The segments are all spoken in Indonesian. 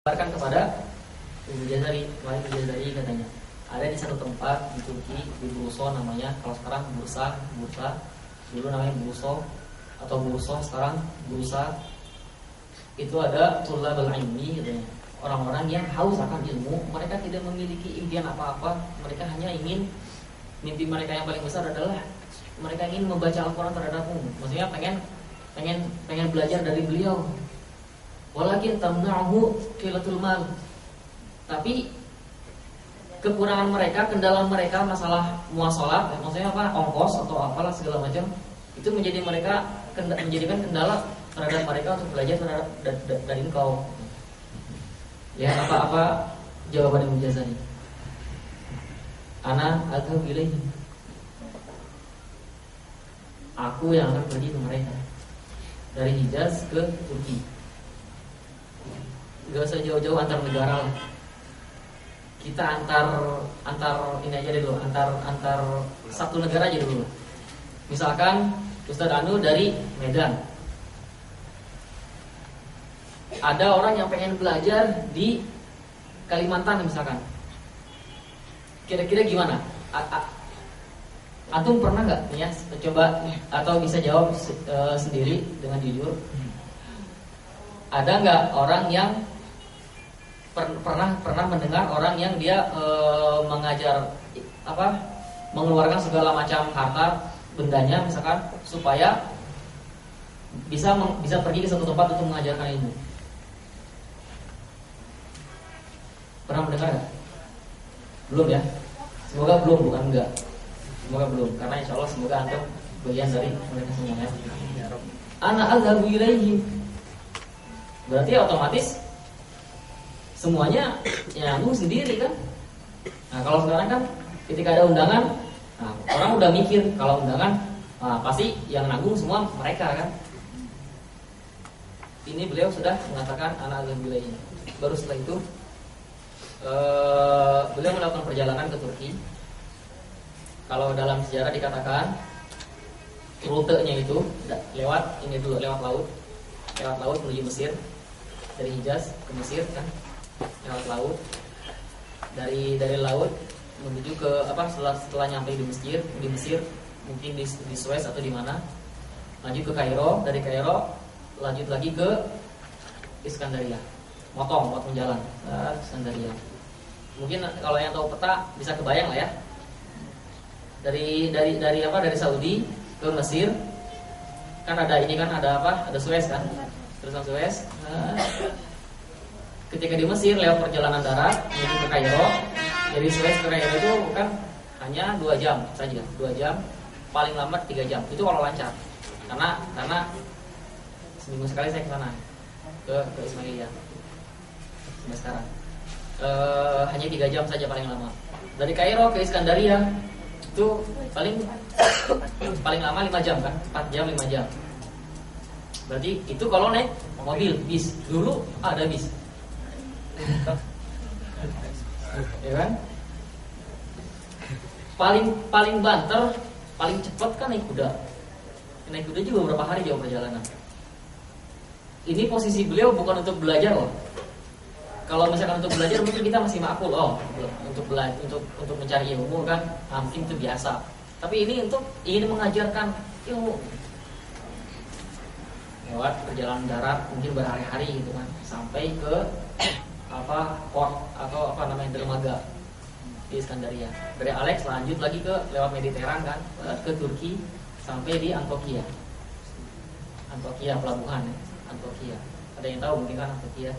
Kabarkan kepada Ibnu Jazari, Wahid Jazari katanya ada di satu tempat di Turki, di Bursa namanya. Kalau sekarang Bursa, dulu namanya Bursa atau Bursa, sekarang Bursa. Itu ada tulabul ilmi katanya, orang-orang yang haus akan ilmu. Mereka tidak memiliki impian apa-apa, mereka hanya ingin, mimpi mereka yang paling besar adalah mereka ingin membaca Al-Quran terhadap umum. Maksudnya pengen belajar dari beliau. Walakin tamna'uhu qillatul mal. Tapi kekurangan mereka, kendala mereka masalah muasalah, maksudnya apa? Ongkos atau apalah segala macam, itu menjadikan kendala terhadap mereka untuk belajar terhadap dari engkau. Ya, apa jawaban Ibnu Jazari? Ana adhab ilaihi. Aku yang akan pergi ke mereka dari Hijaz ke Turki. Gak usah jauh-jauh antar negara lah. Kita antar ini aja dulu, antar satu negara aja dulu. Misalkan Ustadz Anu dari Medan, ada orang yang pengen belajar di Kalimantan misalkan. Kira-kira gimana? Antum pernah nggak ya coba atau bisa jawab sendiri dengan jujur? Ada nggak orang yang pernah mendengar orang yang dia mengajar mengeluarkan segala macam harta bendanya misalkan supaya bisa pergi ke satu tempat untuk mengajarkan ilmu? Pernah mendengar nggak? Belum ya? Semoga belum, bukan enggak. Semoga belum, karena insya Allah semoga antum bagian dari mereka semuanya. Ana azhabu ilaihi. Berarti otomatis semuanya nyambung sendiri kan. Nah kalau sekarang kan ketika ada undangan, nah, orang udah mikir kalau undangan pasti yang nanggung semua mereka kan. Ini beliau sudah mengatakan ana azhabu ilaihi. Baru setelah itu beliau melakukan perjalanan ke Turki. Kalau dalam sejarah dikatakan rutenya itu lewat laut menuju Mesir, dari Hijaz ke Mesir kan, lewat laut. Dari laut menuju ke setelah nyampe di Mesir mungkin di Suez atau di mana, lanjut ke Kairo, dari Kairo lanjut lagi ke Iskandaria, motong jalan Iskandaria. Mungkin kalau yang tahu peta bisa kebayang lah ya. Dari Saudi ke Mesir kan ada Suez kan, terusan Suez. Ketika di Mesir lewat perjalanan darat menuju ke Kairo, dari Suez ke Kairo itu kan hanya 2 jam saja, 2 jam, paling lambat 3 jam. Itu kalau lancar, karena seminggu sekali saya ke sana ke Ismailia sampai sekarang. Hanya 3 jam saja paling lama. Dari Kairo ke Iskandaria itu paling lama 5 jam kan, 4 jam 5 jam. Berarti itu kalau naik mobil, bis. Dulu ada bis. Ya kan? Paling banter, paling cepat kan naik kuda. Naik kuda juga berapa hari jauh perjalanan. Ini posisi beliau bukan untuk belajar loh. Kalau misalkan untuk belajar mungkin kita masih makul, untuk mencari ilmu kan, mungkin itu biasa. Tapi ini untuk ingin mengajarkan ilmu lewat perjalanan darat mungkin berhari-hari gitu kan, sampai ke port atau dermaga di Iskandaria. Dari Alex lanjut lagi ke lewat Mediteran kan, ke Turki sampai di Antokia pelabuhan ya. Antokia. Ada yang tahu mungkin kan Antokia?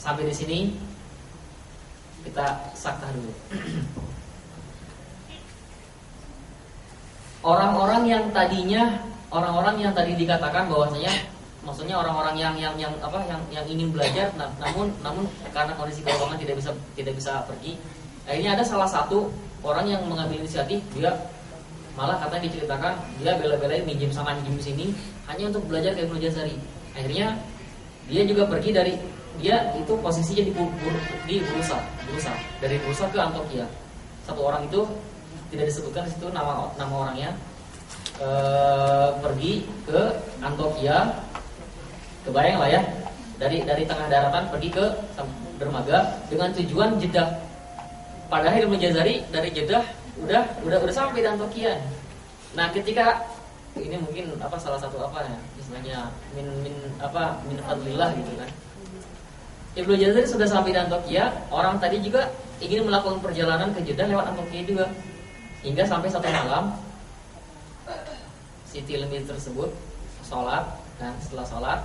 Sampai di sini kita saktah dulu. Orang-orang yang tadi dikatakan bahwasanya, maksudnya orang-orang yang ingin belajar, namun karena kondisi keuangan tidak bisa pergi. Akhirnya ada salah satu orang yang mengambil inisiatif, dia malah katanya diceritakan dia bela-belain minjem sana minjem sini hanya untuk belajar ke Ibnu Jazari. Akhirnya dia juga pergi dia itu posisinya di Bursa, dari Bursa ke Antokia. Satu orang itu tidak disebutkan di situ nama orangnya, pergi ke Antokia, kebayang lah ya, dari tengah daratan pergi ke dermaga dengan tujuan Jeddah. Padahal Ibnu Jazari dari Jeddah udah sampai di Antokia. Nah, ketika ini mungkin salah satu istilahnya min fadlillah gitu kan. Ibnu Jazari sudah sampai di Antokia, orang tadi juga ingin melakukan perjalanan ke Jeddah lewat Antokia juga. Hingga sampai satu malam si Tilmi tersebut sholat, kan setelah sholat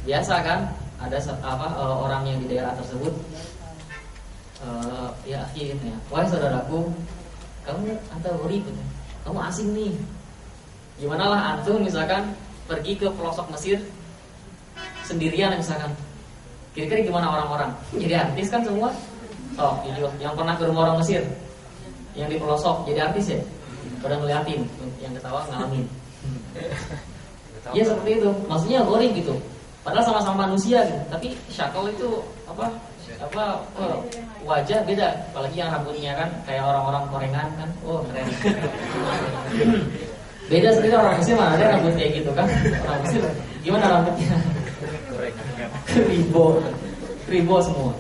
biasa kan ada orang yang di daerah tersebut ya akhirnya, wahai saudaraku, kamu gharib, kamu asing nih. Gimana lah antum misalkan pergi ke pelosok Mesir sendirian misalkan, kira-kira gimana orang-orang? Jadi artis kan semua. Oh, yang pernah ke rumah orang Mesir, yang di pelosok jadi artis ya, pada ngeliatin, yang ketawa ngalamin. Ya seperti itu, maksudnya gharib gitu. Padahal sama-sama manusia gitu, tapi syakal itu wajah beda, apalagi yang rambutnya kan kayak orang-orang Korengan kan, keren. Beda sendiri orang Mesir, mana ada rambut kayak gitu kan? Orang Mesir gimana rambutnya? Ribo semua.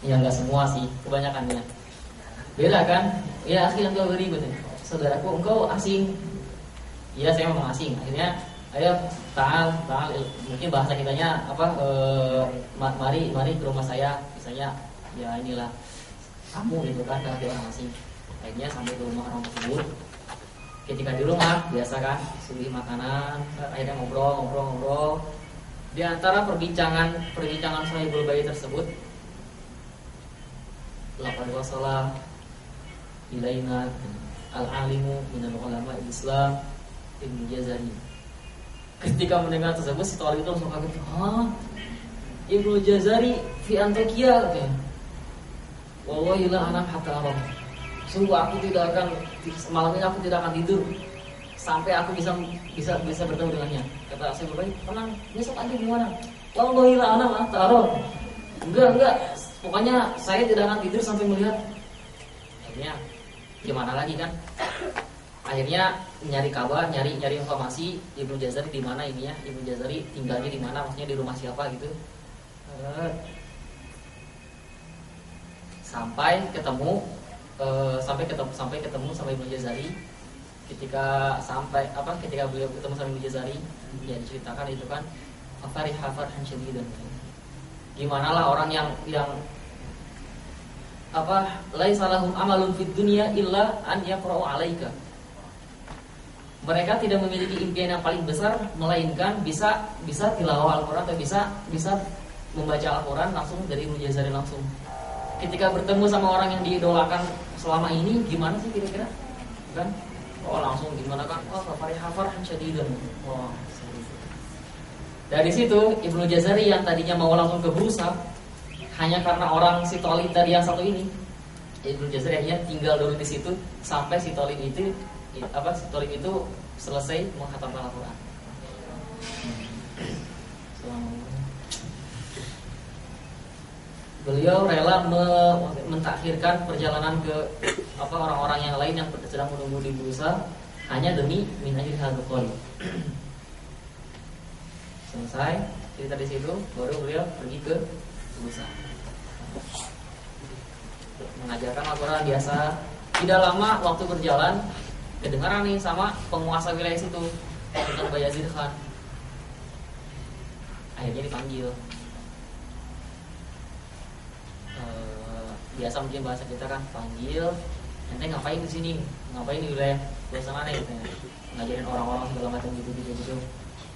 Ya nggak semua sih, kebanyakannya. Beda kan? Ya akhirnya engkau ribut. Saudaraku, engkau asing. Iya, saya memang asing. Akhirnya ayo ta'al, mungkin bahasa kitanya mari ke rumah saya, misalnya ya inilah kamu gitu kan, dari orang asing. Akhirnya sampai ke rumah orang tersebut. Ketika di rumah biasa kan, suguhi makanan, akhirnya ngobrol. Di antara perbincangan Sahibul Bait tersebut, laqad wasala ilaina al-alimu minal ulama Islam Ibnu Jazari. Ketika mendengar tersebut, si Thalib itu langsung kaget. Ibnu Jazari fi Antokia katanya. Wallahi la anam hatta aram. Sungguh aku tidak akan, malam ini aku tidak akan tidur sampai aku bisa bertemu dengannya. Kata saya berbaik, tenang, besok aja gimana? Wallahi la anam hatta aram. Enggak. Pokoknya saya tidak akan tidur sampai melihat. Akhirnya gimana lagi kan? Akhirnya nyari kabar, nyari informasi Ibnu Jazari di mana ini ya, Ibnu Jazari tinggalnya di mana, maksudnya di rumah siapa gitu. Sampai ketemu sama Ibnu Jazari. Ketika beliau ketemu sama Ibnu Jazari, ya diceritakan itu kan fariha farhan syadidan. Gimana lah orang yang laisa lahum amalun fid dunya illa an yaqra'u 'alaika. Mereka tidak memiliki impian yang paling besar melainkan bisa tilawah Al-Qur'an atau bisa membaca Al-Qur'an langsung dari Ibnu Jazari langsung. Ketika bertemu sama orang yang diidolakan selama ini, gimana sih kira-kira? Kan? Langsung gimana kan? Fariha farhan syadidan. Dari situ Ibnu Jazari yang tadinya mau langsung ke Bursa, hanya karena orang si Thalib tadi yang satu ini, Ibnu Jazari akhirnya tinggal dulu di situ sampai si Thalib itu selesai menghatamkan Al-Qur'an. Beliau rela mentakhirkan perjalanan ke orang-orang yang lain yang sedang menunggu di Bursa hanya demi min ajli hadzal qaul. Selesai cerita di situ, baru beliau pergi ke Bursa. Mengajarkan Al-Qur'an biasa. Tidak lama waktu berjalan, kedengaran nih sama penguasa wilayah situ, Sultan Bayazid Khan. Akhirnya dipanggil. Biasa mungkin bahasa kita kan panggil, ente ngapain di sini? Ngapain di wilayah mana gitu ya? Ngajarin orang-orang segala macam gitu.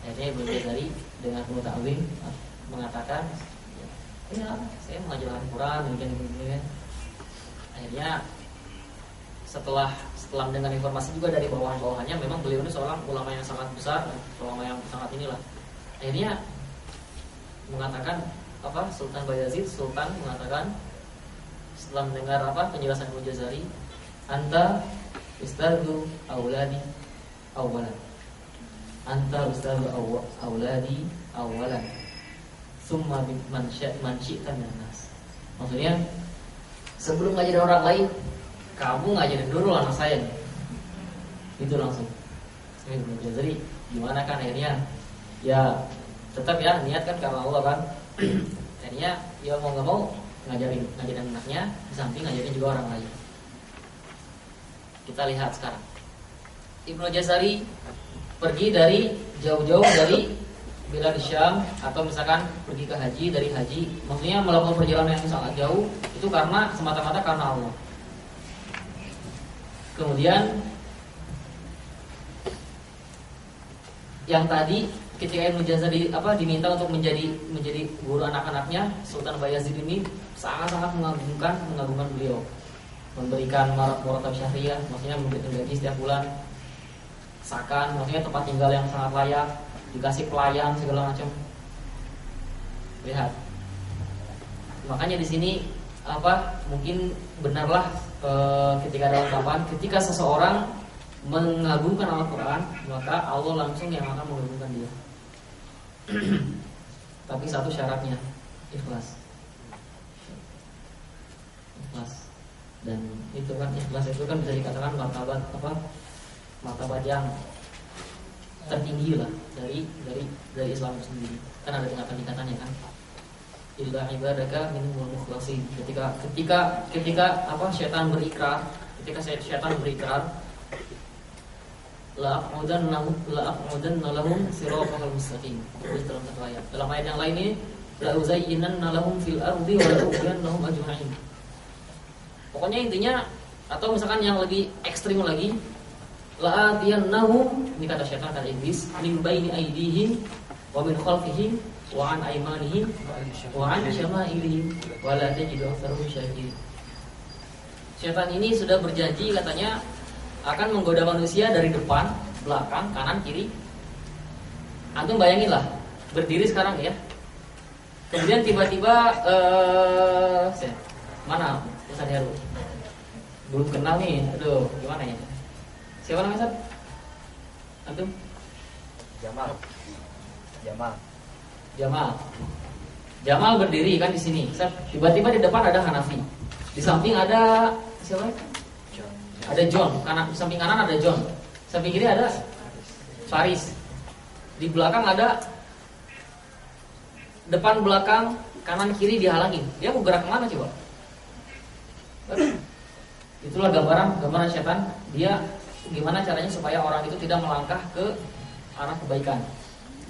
Akhirnya Ibnu Jazari dengan penuh ta'zim mengatakan, ya saya mengajarkan Al-Qur'an begini. Akhirnya setelah mendengar informasi juga dari bawahan-bawahannya, memang beliau ini seorang ulama yang sangat besar, ulama yang sangat inilah. Akhirnya mengatakan Sultan Bayazid mengatakan setelah mendengar penjelasan Ibnu Jazari, anta ustadzu auladi awalan, anta ustadzu auladi awalan, summa man syi'ta minan nas. Maksudnya sebelum ngajarin orang lain, kamu ngajarin dulu anak saya nih. Itu langsung Ibnu Jazari gimana kan akhirnya ya tetap ya niat kan karena Allah kan. Jadinya ya mau nggak mau ngajarin anaknya, di samping ngajarin juga orang lain. Kita lihat sekarang Ibnu Jazari pergi dari jauh-jauh dari bilad Syam, atau misalkan pergi ke haji, dari haji maksudnya melakukan perjalanan yang sangat jauh itu karena semata-mata karena Allah. Kemudian yang tadi ketika Ibnu Jazari diminta untuk menjadi guru anak-anaknya, Sultan Bayazid ini sangat-sangat mengagumkan beliau, memberikan muratab syahriah, maksudnya memberikan gaji setiap bulan, sakan, maksudnya tempat tinggal yang sangat layak, dikasih pelayan segala macam. Lihat, makanya di sini mungkin benarlah ketika ada ungkapan ketika seseorang mengagungkan Al-Quran, maka Allah langsung yang akan mengagungkan dia. Tapi satu syaratnya, ikhlas. Dan itu kan ikhlas itu kan bisa dikatakan martabat yang tertinggi lah dari Islam itu sendiri. Kan ada tingkatan-tingkatannya kan. Illa ibadaka minhumul mukhlasin. Ketika syaitan berikrar, la aq'udanna lahum siratal mustaqim. Terus dalam satu ayat. Dalam ayat yang lain ini la uzayyinanna lahum fil ardi wa la ughwiyannahum ajma'in. Pokoknya intinya, atau misalkan yang lebih ekstrim lagi, la atiyannahum, ini kata syaitan, kata iblis, min baini aydihim wa min khalfihim wa an aymanihim wa an syama'ilihim wa la tajidu aktsarahum syakirin. Syaitan ini sudah berjanji katanya akan menggoda manusia dari depan, belakang, kanan, kiri. Antum bayanginlah, berdiri sekarang ya. Kemudian tiba-tiba mana Ustaz Heru? Belum kenal nih. Aduh, gimana ya? Siapa namanya, Ustaz? Antum? Jamal berdiri kan di sini. Tiba-tiba di depan ada Hanafi. Di samping ada siapa? Ada John, di samping kanan ada John, samping kiri ada Faris, di belakang ada, depan belakang kanan kiri dihalangin. Dia mau gerak kemana coba? Itulah gambaran setan. Dia gimana caranya supaya orang itu tidak melangkah ke arah kebaikan.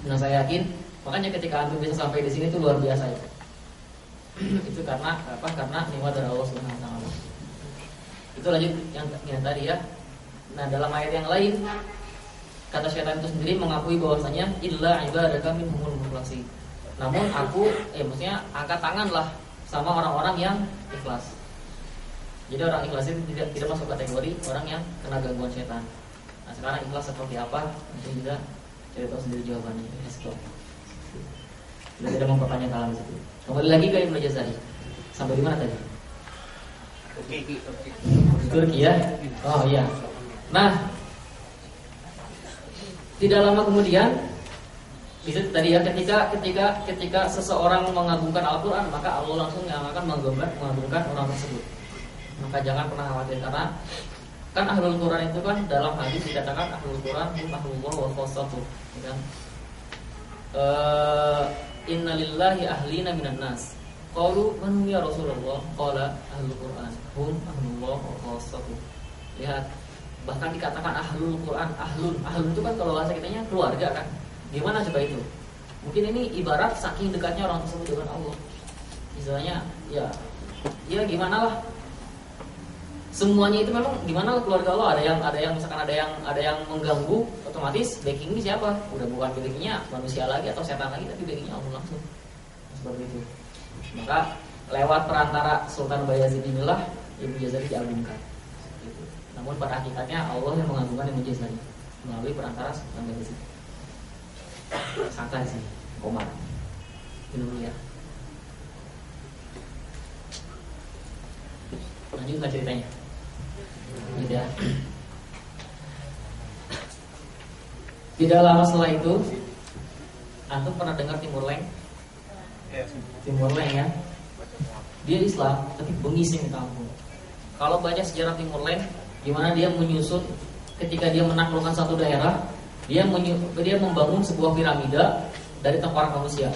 Nah saya yakin, makanya ketika antum bisa sampai di sini itu luar biasa itu. Itu karena nikmat dari Allah Subhanahu wa taala. Itu lanjut yang tadi ya. Nah dalam ayat yang lain kata syaitan itu sendiri mengakui bahwasanya illa ibadaka minhumul mukhlasin. Namun aku maksudnya angkat tanganlah sama orang-orang yang ikhlas. Jadi orang ikhlas itu tidak masuk kategori orang yang kena gangguan syaitan. Nah sekarang ikhlas seperti apa? Mungkin juga cari tahu sendiri jawabannya. Kita tidak mempertanyakan hal itu. Kembali lagi ke Ibnu Jazari. Sampai di mana tadi? Turki ya. Oh iya. Nah, tidak lama kemudian bisa tadi ya ketika seseorang mengagungkan Al-Qur'an, maka Allah langsung yang akan mengagungkan orang tersebut. Maka jangan pernah khawatir, karena kan ahlul Qur'an itu kan dalam hadis dikatakan ahlul Qur'an hum ahlullah wa khassatuh, ya kan? Innalillahi ahlina minan nas. Qalu man ya Rasulullah? Qala ahlul Qur'an hum ahlullah wa khassatuh. Lihat, bahkan dikatakan ahlul Qur'an, ahlun itu kan kalau bahasa kitanya keluarga kan. Gimana coba itu? Mungkin ini ibarat saking dekatnya orang tersebut dengan Allah. Istilahnya ya gimana lah. Semuanya itu memang gimana lah keluarga Allah, ada yang misalkan ada yang mengganggu, otomatis backingnya siapa? Udah bukan backingnya manusia lagi atau setan lagi, tapi backingnya Allah langsung. Seperti itu. Maka lewat perantara Sultan Bayazid inilah Ibnu Jazari diagungkan. Gitu. Namun pada hakikatnya Allah yang mengagungkan Ibnu Jazari melalui perantara Sultan Bayazid. Santai sih, Komar. Ini dulu ya. Lanjut nggak ceritanya? Tidak. Tidak lama setelah itu, antum pernah dengar Timur Leng? Timur Leng ya. Dia Islam, tapi bengis yang kampung. Kalau baca sejarah Timur Leng, gimana dia menyusun ketika dia menaklukkan satu daerah, dia membangun sebuah piramida dari tengkorak manusia.